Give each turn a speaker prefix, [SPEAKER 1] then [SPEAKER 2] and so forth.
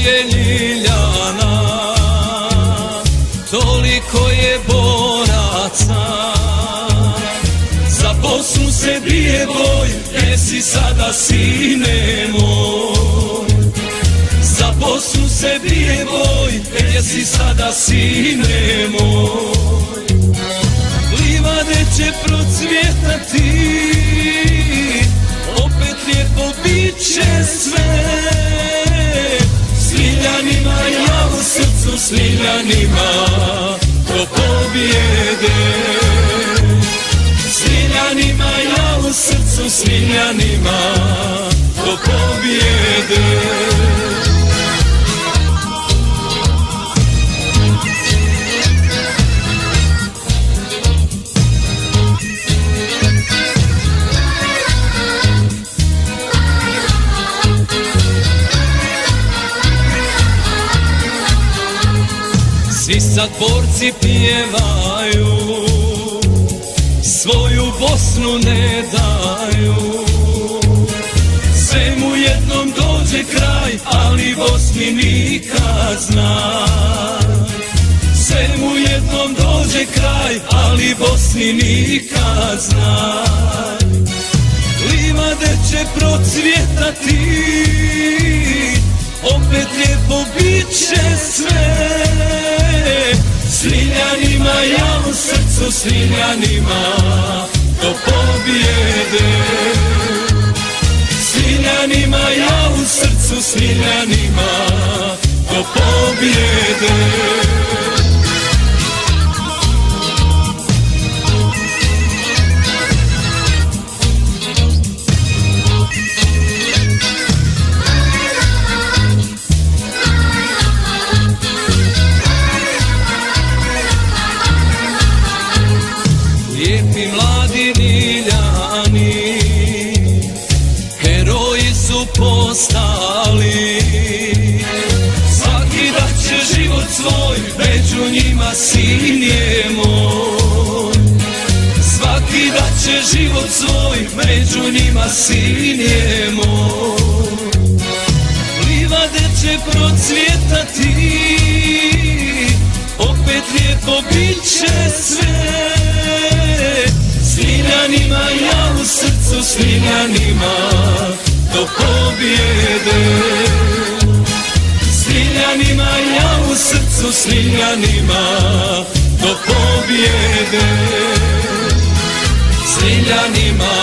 [SPEAKER 1] je Ljiljana, toliko je boraca. Za Bosnu se bije boj, gdje si sada sine moj? Za Bosnu se bije boj, gdje si sada sine moj? Livade će procvjetati, opet lijepo bit će sve. S Liljanima ja u srcu, s Liljanima do pobjede. S Liljanima ja u srcu, s Liljanima do pobjede. Svi sad borci pjevaju, svoju Bosnu ne daju. Svemu jednom dođe kraj, ali Bosni nikad znaj. Svemu jednom dođe kraj, ali Bosni nikad znaj. Livade će procvjetati, opet lijepo bit će sve. S Liljanima ja u srcu, s Liljanima do pobjede. S Liljanima ja u srcu, s Liljanima do pobjede. Lijepi mladi Ljiljani, heroji su postali. Svaki dat će život svoj, među njima sin je moj. Svaki dat će život svoj, među njima sin je moj. Livade će procvjetati, opet lijepo bit će sve. S Liljanima ja u srcu, s Liljanima do pobjede. S Liljanima ja u srcu, s Liljanima do pobjede. S Liljanima